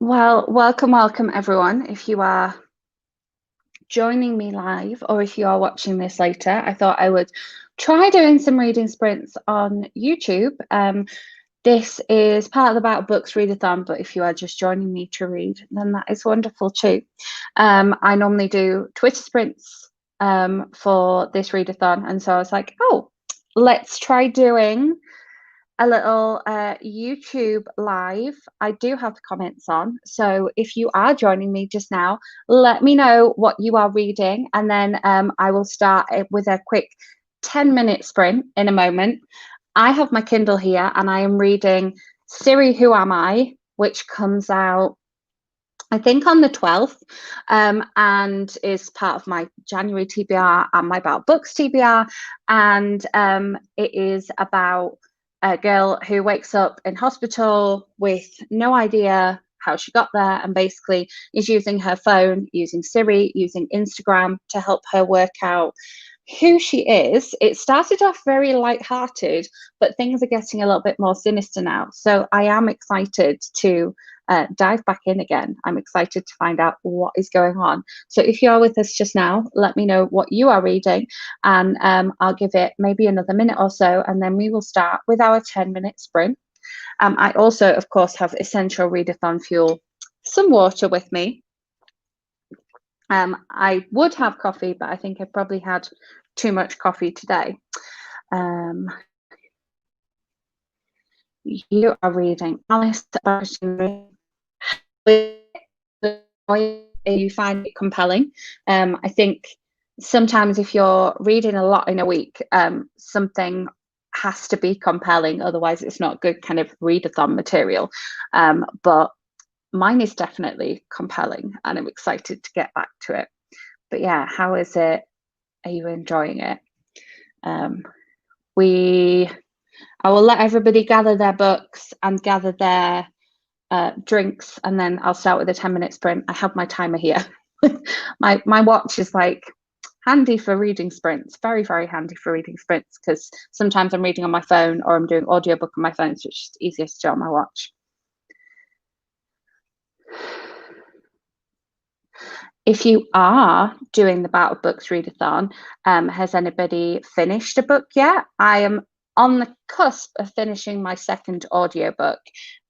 Well, welcome everyone. If you are joining me live or if you are watching this later, I thought I would try doing some reading sprints on YouTube. This is part of the Bout of Books readathon, but if you are just joining me to read, then that is wonderful too. I normally do Twitter sprints for this readathon, and so I was like, oh, let's try doing a little YouTube live. I do have the comments on. So if you are joining me just now, let me know what you are reading. And then I will start with a quick 10-minute sprint in a moment. I have my Kindle here and I am reading Siri, Who Am I? Which comes out, I think, on the 12th, and is part of my January TBR and my About Books TBR. And it is about a girl who wakes up in hospital with no idea how she got there and basically is using her phone, using Siri, using Instagram to help her work out who she is. It started off very light-hearted, but things are getting a little bit more sinister now. So I am excited to dive back in again. I'm excited to find out what is going on. So if you are with us just now, let me know what you are reading, and I'll give it maybe another minute or so, and then we will start with our 10-minute sprint. I also, of course, have Essential Readathon Fuel, some water with me. I would have coffee, but I think I probably had too much coffee today. You are reading Alice. You find it compelling. I think sometimes if you're reading a lot in a week, something has to be compelling, otherwise it's not good kind of readathon material. But mine is definitely compelling and I'm excited to get back to it. But yeah, how is it? Are you enjoying it? I will let everybody gather their books and gather their drinks, and then I'll start with a 10-minute sprint. I have my timer here. my watch is like handy for reading sprints, very, very handy for reading sprints, because sometimes I'm reading on my phone or I'm doing audiobook on my phone, so it's just easier to do on my watch. If you are doing the Bout of Books readathon, has anybody finished a book yet? I am on the cusp of finishing my second audiobook,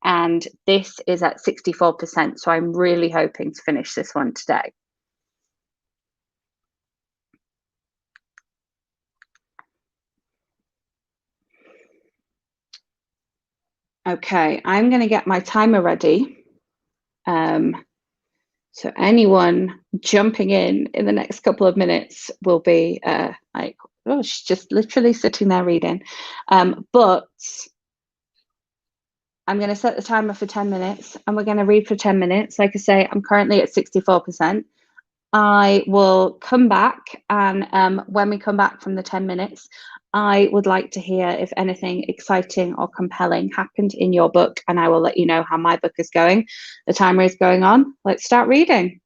and this is at 64%, so I'm really hoping to finish this one today. Okay, I'm going to get my timer ready. So anyone jumping in the next couple of minutes will be like, oh, she's just literally sitting there reading. But I'm going to set the timer for 10 minutes and we're going to read for 10 minutes. Like I say, I'm currently at 64%. I will come back, and when we come back from the 10 minutes, I would like to hear if anything exciting or compelling happened in your book, and I will let you know how my book is going. The timer is going on. Let's start reading.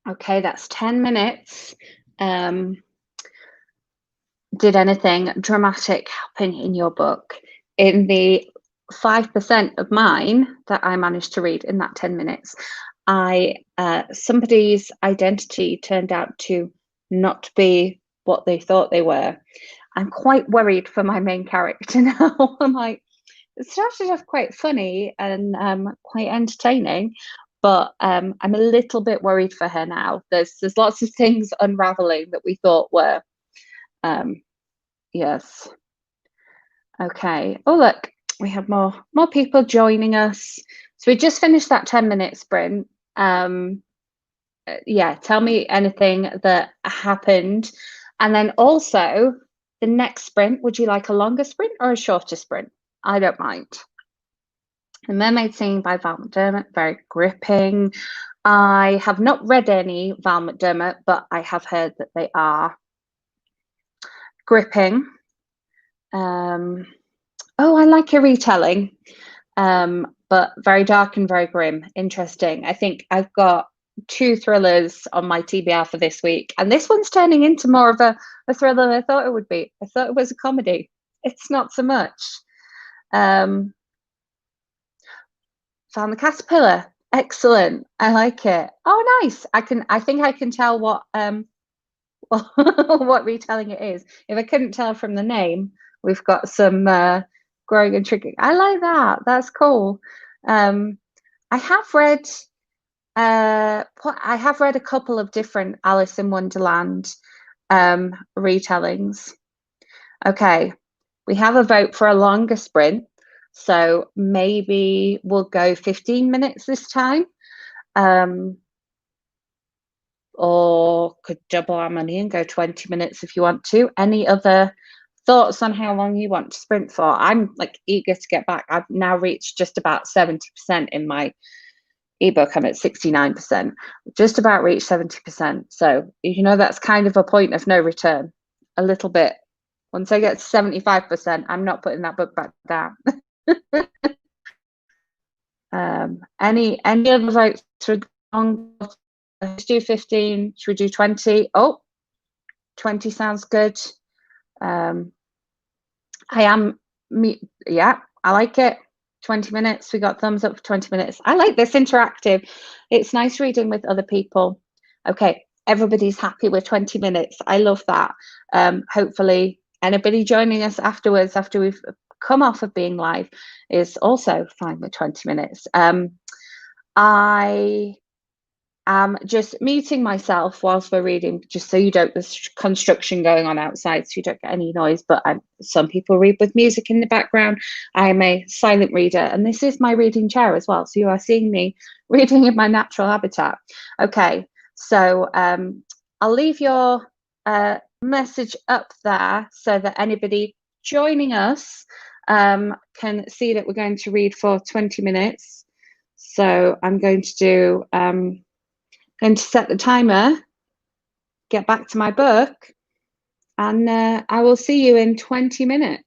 Okay, that's 10 minutes. Um, did anything dramatic happen in your book? In the 5% of mine that I managed to read in that 10 minutes, somebody's identity turned out to not be what they thought they were. I'm quite worried for my main character now. I'm like, it started off quite funny and quite entertaining, but I'm a little bit worried for her now. There's lots of things unraveling that we thought were um, yes. Okay. Oh look, we have more people joining us. So we just finished that 10-minute sprint. Yeah, tell me anything that happened. And then also the next sprint, would you like a longer sprint or a shorter sprint? I don't mind. The Mermaid Singing by Val McDermott, very gripping. I have not read any Val McDermott, but I have heard that they are gripping. Oh, I like a retelling, but very dark and very grim. Interesting. I think I've got 2 thrillers on my TBR for this week, and this one's turning into more of a thriller than I thought it would be. I thought it was a comedy. It's not so much. Found the Caterpillar. Excellent. I like it. Oh, nice. I think I can tell what what retelling it is. If I couldn't tell from the name, we've got some growing and tricking. I like that. That's cool. I have read I have read a couple of different Alice in Wonderland retellings. Okay, we have a vote for a longer sprint, so maybe we'll go 15 minutes this time. Or could double our money and go 20 minutes if you want to. Any other thoughts on how long you want to sprint for? I'm like eager to get back. I've now reached just about 70% in my ebook. I'm at 69%, just about reached 70%. So, that's kind of a point of no return, a little bit. Once I get to 75%, I'm not putting that book back down. Any other votes for long? Let's do 15. Should we do 20? Oh, 20 sounds good. Yeah, I like it. 20 minutes. We got thumbs up for 20 minutes. I like this interactive. It's nice reading with other people. Okay, everybody's happy with 20 minutes. I love that. Hopefully, anybody joining us afterwards, after we've come off of being live, is also fine with 20 minutes. I just muting myself whilst we're reading, just so you don't, there's construction going on outside, so you don't get any noise. But some people read with music in the background. I am a silent reader, and this is my reading chair as well. So you are seeing me reading in my natural habitat. Okay, so I'll leave your message up there so that anybody joining us can see that we're going to read for 20 minutes. So I'm going to set the timer, get back to my book, and I will see you in 20 minutes.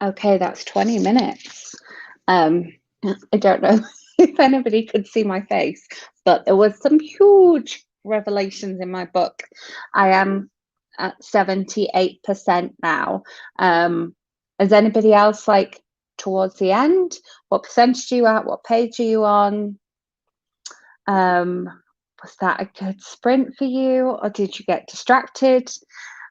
Okay, that's 20 minutes. Um, I don't know if anybody could see my face, but there was some huge revelations in my book. I am at 78% now. Is anybody else like towards the end? What percentage are you at? What page are you on? Um, was that a good sprint for you, or did you get distracted?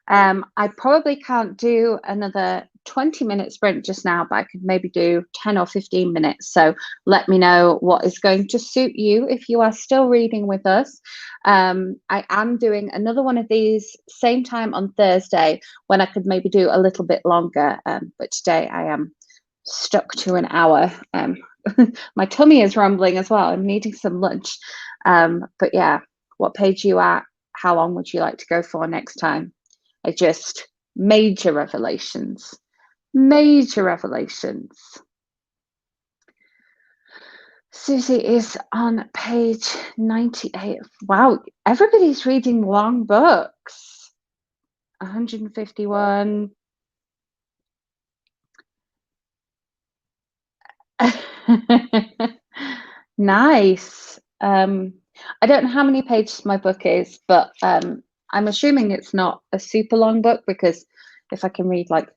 I probably can't do another 20-minute sprint just now, but I could maybe do 10 or 15 minutes. So let me know what is going to suit you if you are still reading with us. I am doing another one of these same time on Thursday when I could maybe do a little bit longer. But today I am stuck to an hour. My tummy is rumbling as well. I'm needing some lunch. But yeah, what page are you at? How long would you like to go for next time? I just major revelations. Major revelations. Susie is on page 98. Wow, everybody's reading long books. 151. Nice. I don't know how many pages my book is, but I'm assuming it's not a super long book, because if I can read like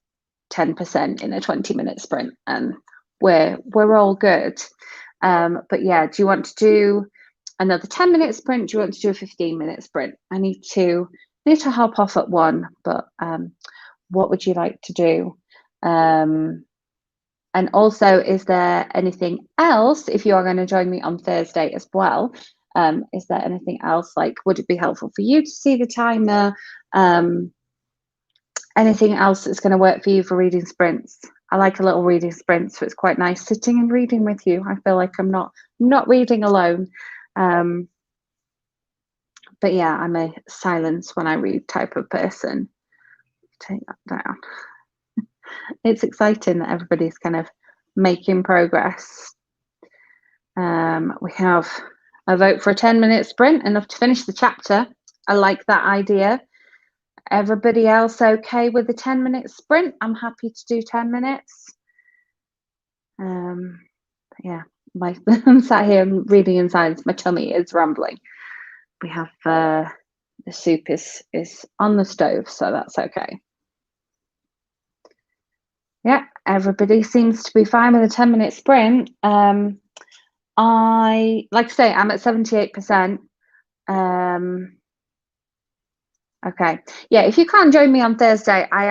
10% in a 20-minute sprint, and we're all good. But yeah, do you want to do another 10-minute sprint? Do you want to do a 15-minute sprint? I need to hop off at 1, but what would you like to do? And also, is there anything else, if you are going to join me on Thursday as well, is there anything else, like would it be helpful for you to see the timer? Anything else that's going to work for you for reading sprints? I like a little reading sprint, so it's quite nice sitting and reading with you. I feel like I'm not reading alone. But yeah, I'm a silence when I read type of person. Take that down. It's exciting that everybody's kind of making progress. We have a vote for a 10-minute sprint, enough to finish the chapter. I like that idea. Everybody else okay with the 10-minute sprint? I'm happy to do 10 minutes. Yeah, I'm sat here reading in silence. My tummy is rumbling. We have the soup is on the stove, so that's okay. Yeah, everybody seems to be fine with a 10-minute sprint. Like I say, I'm at 78%. Okay. Yeah, if you can't join me on Thursday, I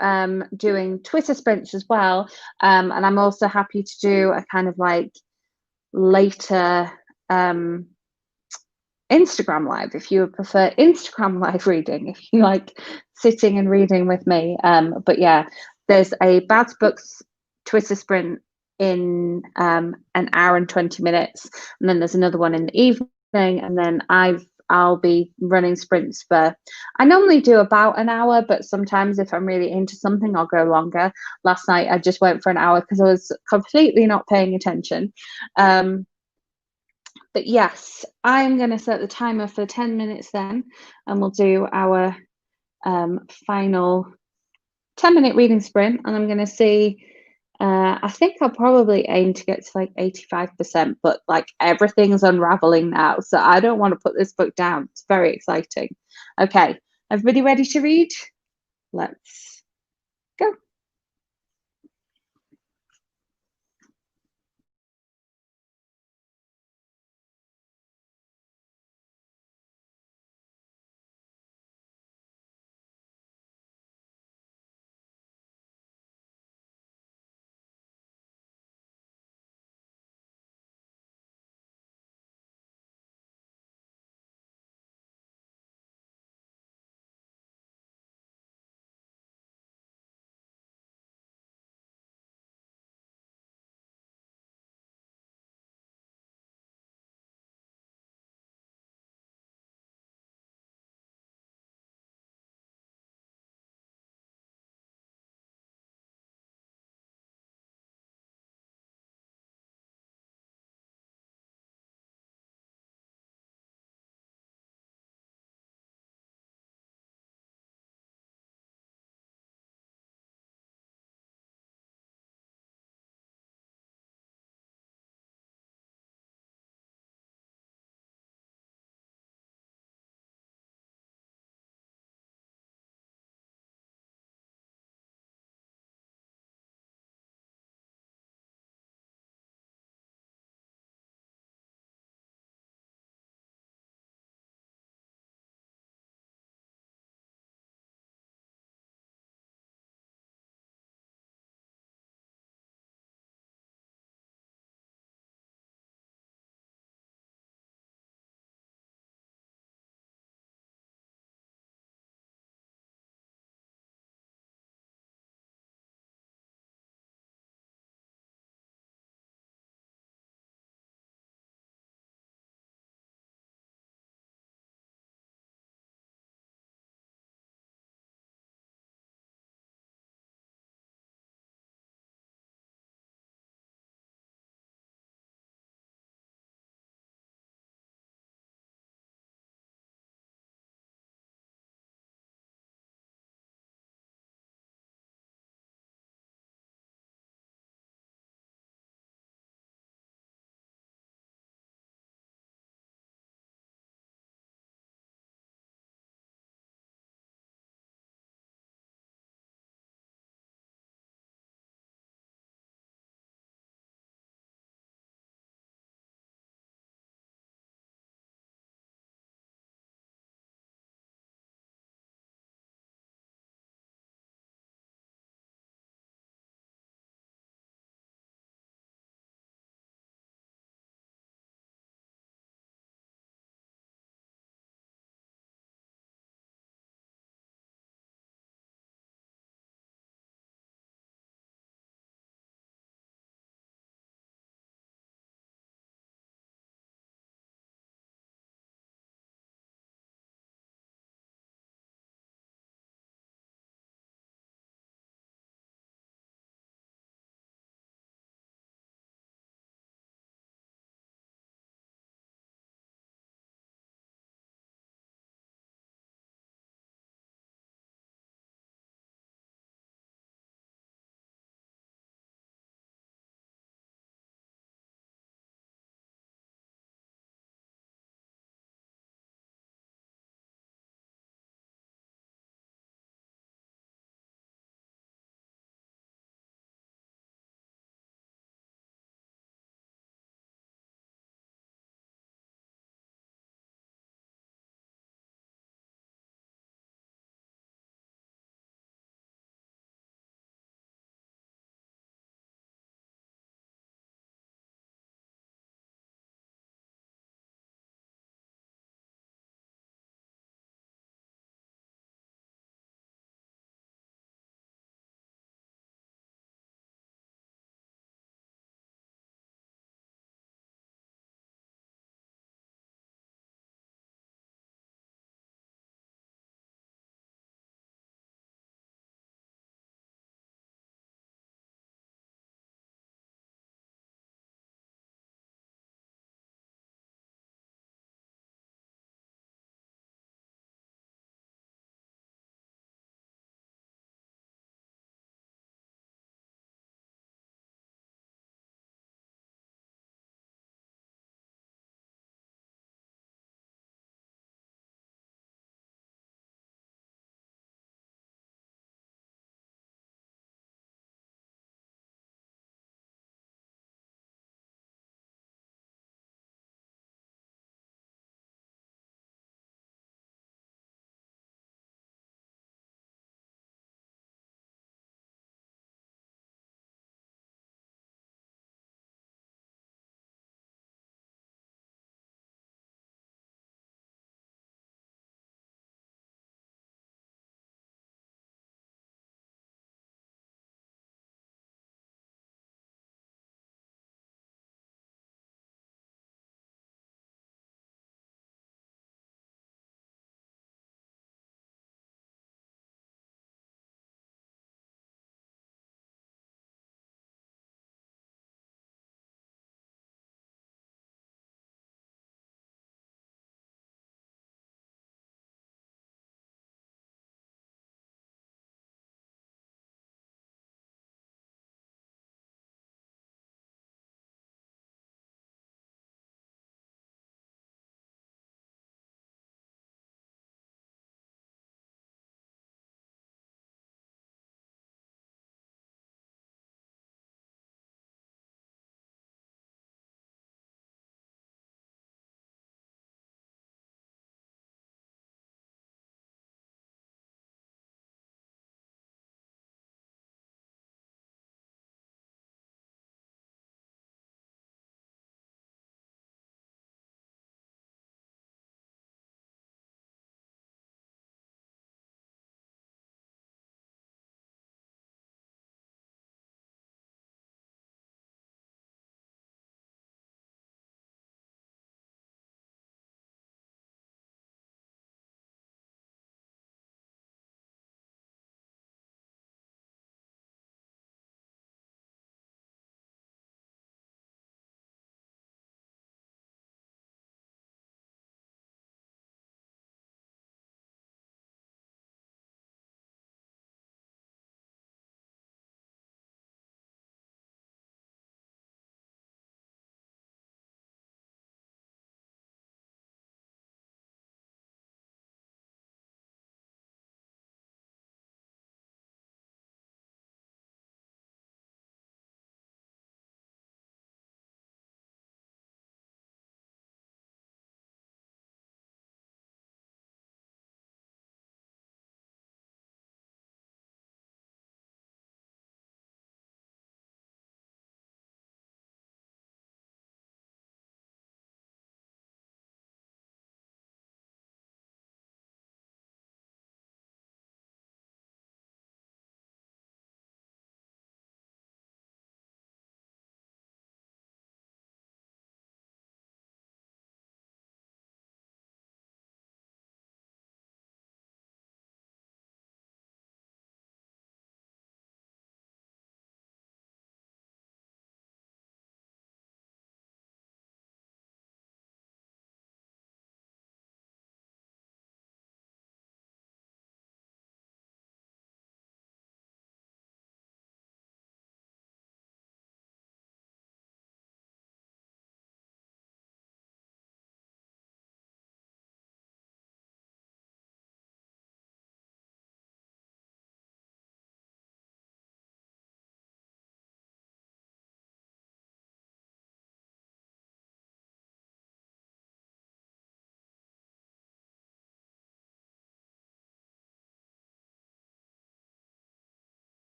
am doing Twitter sprints as well. And I'm also happy to do a kind of like later Instagram live, if you would prefer Instagram live reading, if you like sitting and reading with me. But yeah, there's a Bout of Books Twitter sprint in an hour and 20 minutes. And then there's another one in the evening. And then I'll be running sprints for, I normally do about an hour, but sometimes if I'm really into something, I'll go longer. Last night, I just went for an hour because I was completely not paying attention. But yes, I'm going to set the timer for 10 minutes then, and we'll do our final 10-minute reading sprint. And I'm going to see, I think I'll probably aim to get to like 85%, but like everything's unraveling now. So I don't want to put this book down. It's very exciting. Okay, everybody ready to read? Let's go.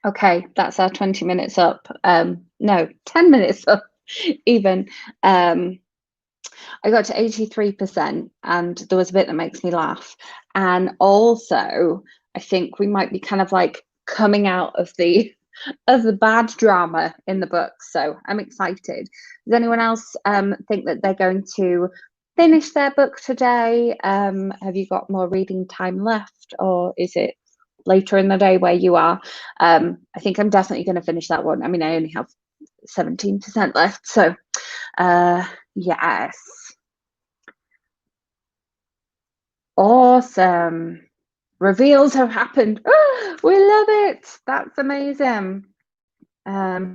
Okay, that's our 20 minutes up. No, 10 minutes up even. I got to 83%, and there was a bit that makes me laugh. And also, I think we might be kind of like coming out of the bad drama in the book. So I'm excited. Does anyone else think that they're going to finish their book today? Have you got more reading time left, or is it later in the day where you are? I think I'm definitely going to finish that one. I mean, I only have 17% left. So yes. Awesome. Reveals have happened. We love it. That's amazing. But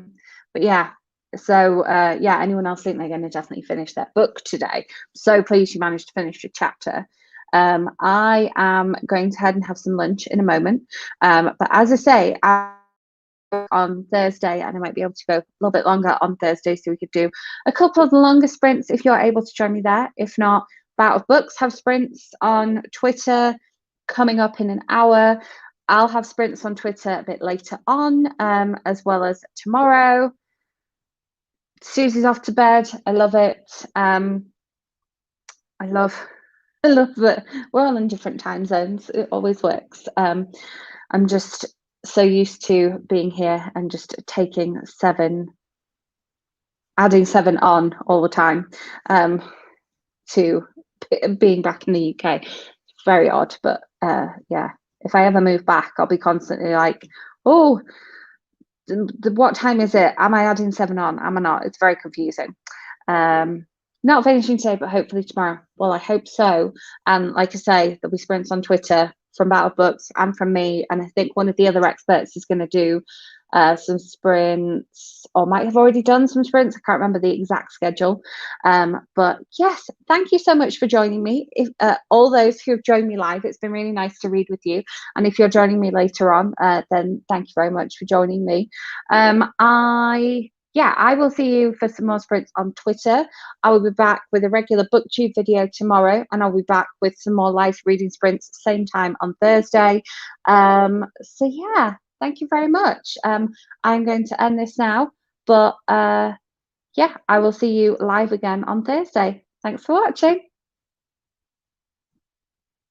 yeah, so yeah, anyone else think they're going to definitely finish their book today? So pleased you managed to finish your chapter. I am going to head and have some lunch in a moment. But as I say, on Thursday, and I might be able to go a little bit longer on Thursday, so we could do a couple of the longer sprints if you're able to join me there. If not, Bout of Books have sprints on Twitter coming up in an hour. I'll have sprints on Twitter a bit later on, as well as tomorrow. Susie's off to bed. I love it. I love that we're all in different time zones. It always works. I'm just so used to being here and just adding 7 on all the time, to being back in the UK. Very odd, but yeah, if I ever move back, I'll be constantly like, oh, what time is it? Am I adding 7 on? Am I not? It's very confusing. Not finishing today, but hopefully tomorrow. Well, I hope so. And like I say, there'll be sprints on Twitter from Battle Books and from me. And I think one of the other experts is going to do some sprints, or might have already done some sprints. I can't remember the exact schedule. But yes, thank you so much for joining me. If all those who have joined me live, it's been really nice to read with you. And if you're joining me later on, then thank you very much for joining me. I will see you for some more sprints on Twitter. I will be back with a regular booktube video tomorrow, and I'll be back with some more live reading sprints same time on Thursday. So yeah, thank you very much. I'm going to end this now, but yeah, I will see you live again on Thursday. Thanks for watching.